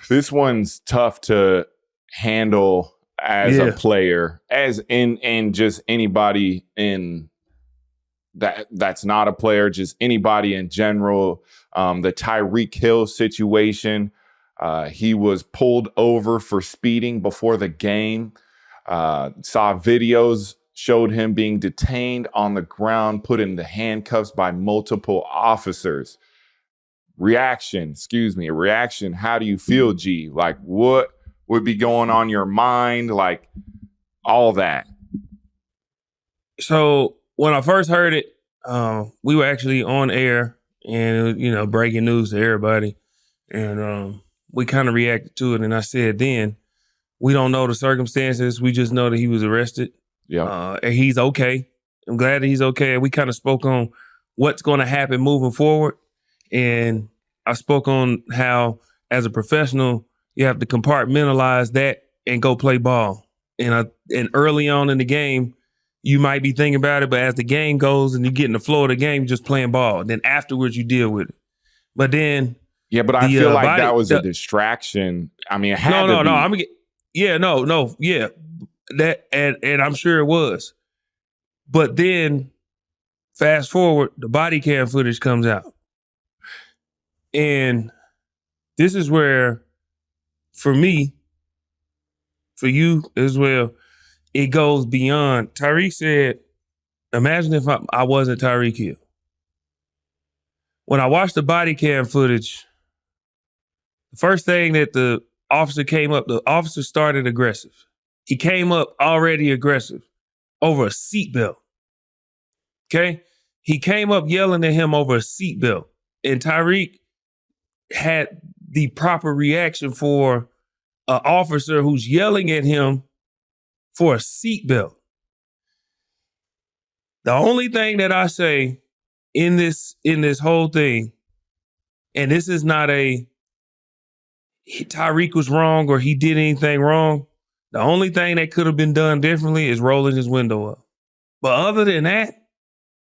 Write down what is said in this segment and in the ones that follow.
This one's tough to handle as a player, as in just anybody in that's not a player, just anybody in general. The Tyreek Hill situation, he was pulled over for speeding before the game. Saw videos showed him being detained on the ground, put in the handcuffs by multiple officers. Reaction. How do you feel, G? Like, what would be going on your mind? Like, all that. So when I first heard it, we were actually on air and, breaking news to everybody. And we kind of reacted to it. And I said, then we don't know the circumstances. We just know that he was arrested. Yeah. And he's okay. I'm glad that he's okay. We kind of spoke on what's going to happen moving forward. And I spoke on how, as a professional, you have to compartmentalize that and go play ball. And early on in the game, you might be thinking about it, but as the game goes and you get in the flow of the game, you're just playing ball. Then afterwards, you deal with it. But then, but I feel like that was a distraction. I mean, it had to be. That and I'm sure it was. But then, fast forward, the body cam footage comes out. And this is where, for me, for you as well, it goes beyond. Tyreek said, imagine if I wasn't Tyreek Hill. When I watched the body cam footage, the first thing that the officer started aggressive. He came up already aggressive over a seatbelt. Okay? He came up yelling at him over a seatbelt. And Tyreek had the proper reaction for an officer who's yelling at him for a seatbelt. The only thing that I say in this whole thing, and this is not Tyreek was wrong or he did anything wrong. The only thing that could have been done differently is rolling his window up. But other than that,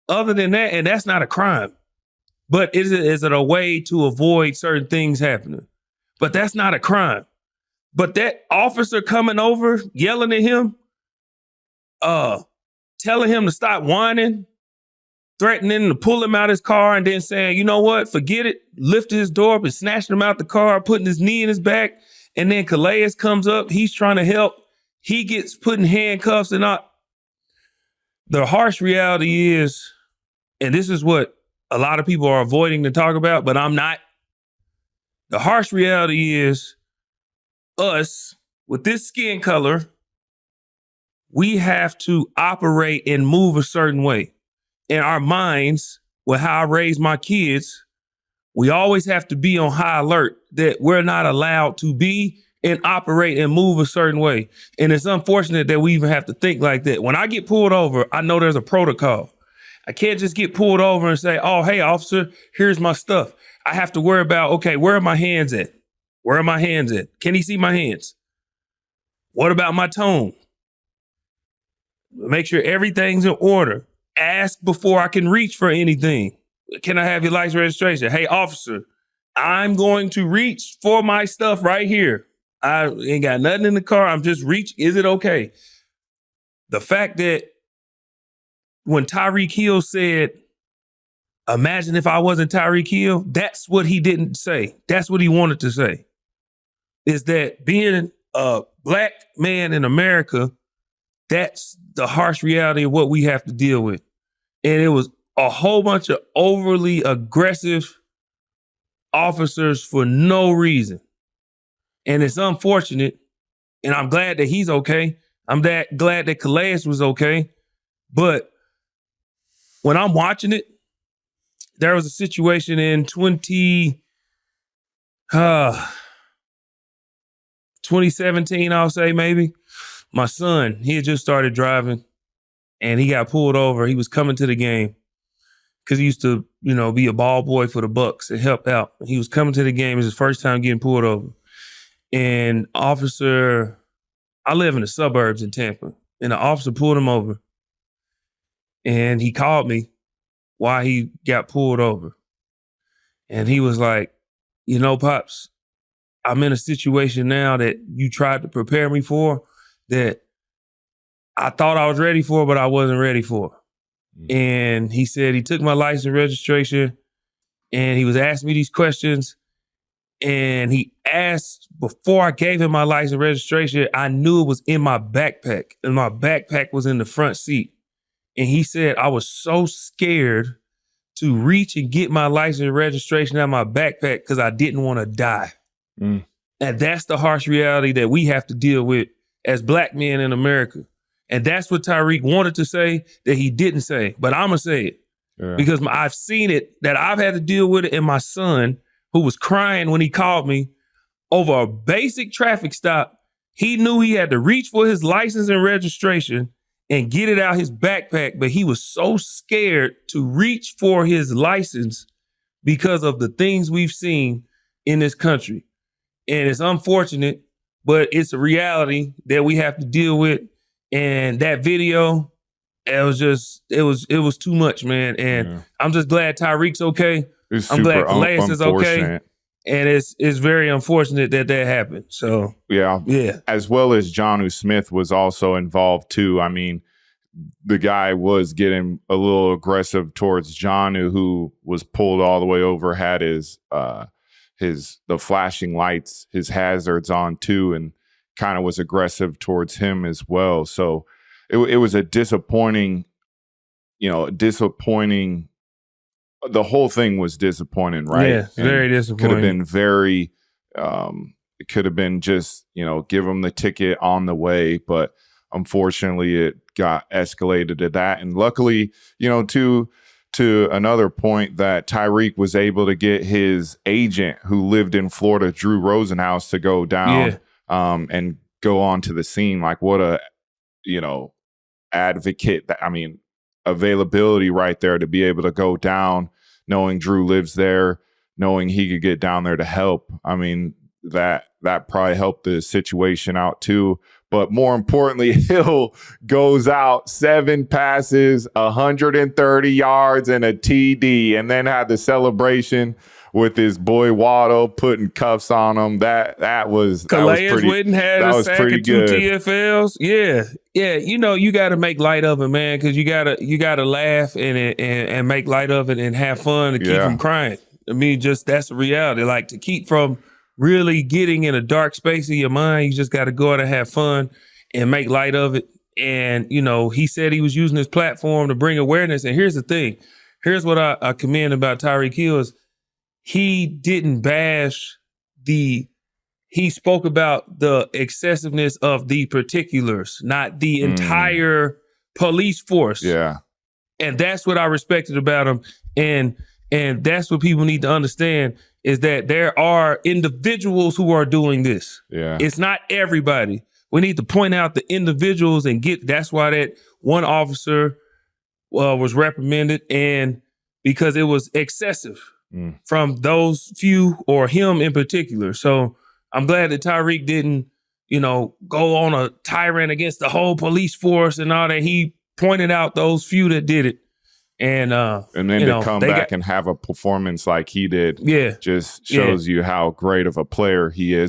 and that's not a crime. But is it a way to avoid certain things happening? But that's not a crime. But that officer coming over, yelling at him, telling him to stop whining, threatening to pull him out of his car, and then saying, you know what, forget it, lifting his door up and snatching him out the car, putting his knee in his back. And then Calais comes up, he's trying to help. He gets put in handcuffs and all. The harsh reality is, and this is what a lot of people are avoiding to talk about, but I'm not. The harsh reality is us, with this skin color, we have to operate and move a certain way. In our minds, with how I raise my kids, we always have to be on high alert that we're not allowed to be and operate and move a certain way. And it's unfortunate that we even have to think like that. When I get pulled over, I know there's a protocol. I can't just get pulled over and say, oh, hey, officer, here's my stuff. I have to worry about, okay, where are my hands at? Where are my hands at? Can he see my hands? What about my tone? Make sure everything's in order. Ask before I can reach for anything. Can I have your license registration? Hey, officer, I'm going to reach for my stuff right here. I ain't got nothing in the car. I'm just reaching. Is it okay? The fact that when Tyreek Hill said, imagine if I wasn't Tyreek Hill, that's what he didn't say. That's what he wanted to say. Is that being a black man in America, that's the harsh reality of what we have to deal with. And it was a whole bunch of overly aggressive officers for no reason. And it's unfortunate. And I'm glad that he's okay. I'm glad that Calais was okay. But when I'm watching it, there was a situation in 2017, I'll say maybe. My son, he had just started driving and he got pulled over. He was coming to the game because he used to, be a ball boy for the Bucks and help out. He was coming to the game. It was his first time getting pulled over. And I live in the suburbs in Tampa, and the officer pulled him over. And he called me why he got pulled over. And he was like, Pops, I'm in a situation now that you tried to prepare me for that I thought I was ready for, but I wasn't ready for. And he said he took my license registration and he was asking me these questions. And he asked, before I gave him my license registration, I knew it was in my backpack. And my backpack was in the front seat. And he said, I was so scared to reach and get my license registration out of my backpack because I didn't want to die. And that's the harsh reality that we have to deal with as black men in America. And that's what Tyreek wanted to say that he didn't say. But I'm going to say it because I've seen it, that I've had to deal with it. And my son, who was crying when he called me over a basic traffic stop, he knew he had to reach for his license and registration and get it out his backpack. But he was so scared to reach for his license because of the things we've seen in this country. And it's unfortunate, but it's a reality that we have to deal with. And that video, it was too much, man. And I'm just glad Tyreek's okay. I'm glad Calais is okay. And it's very unfortunate that happened. So yeah. As well as Jonnu Smith was also involved too. I mean, the guy was getting a little aggressive towards Jonnu, who was pulled all the way over, had the flashing lights, his hazards on too, and kind of was aggressive towards him as well. So it was a disappointing. The whole thing was disappointing, right? Yeah, very disappointing. Could have been very, it could have been just, give him the ticket on the way. But unfortunately, it got escalated to that. And luckily, to another point, that Tyreek was able to get his agent who lived in Florida, Drew Rosenhaus, to go down and go on to the scene. Like, what a, advocate. Availability right there to be able to go down, knowing Drew lives there, knowing he could get down there to help. I mean, that probably helped the situation out too. But more importantly, Hill goes out 7 passes, 130 yards, and a TD, and then had the celebration with his boy Waddle putting cuffs on him. That was Calais pretty. Witten had a sack and 2 TFLs. Yeah. You got to make light of it, man, because you gotta laugh and make light of it and have fun to keep from crying. I mean, just that's the reality. Like, to keep from really getting in a dark space in your mind, you just got to go out and have fun and make light of it. And he said he was using his platform to bring awareness. And here's the thing. Here's what I commend about Tyreek Hill is, he didn't bash he spoke about the excessiveness of the particulars, not the entire police force. Yeah. And that's what I respected about him. And that's what people need to understand, is that there are individuals who are doing this. Yeah. It's not everybody. We need to point out the individuals and that's why that one officer was reprimanded, and because it was excessive. From those few, or him in particular. So I'm glad that Tyreek didn't, go on a tirade against the whole police force and all that. He pointed out those few that did it. And then to come back and have a performance like he did, just shows you how great of a player he is.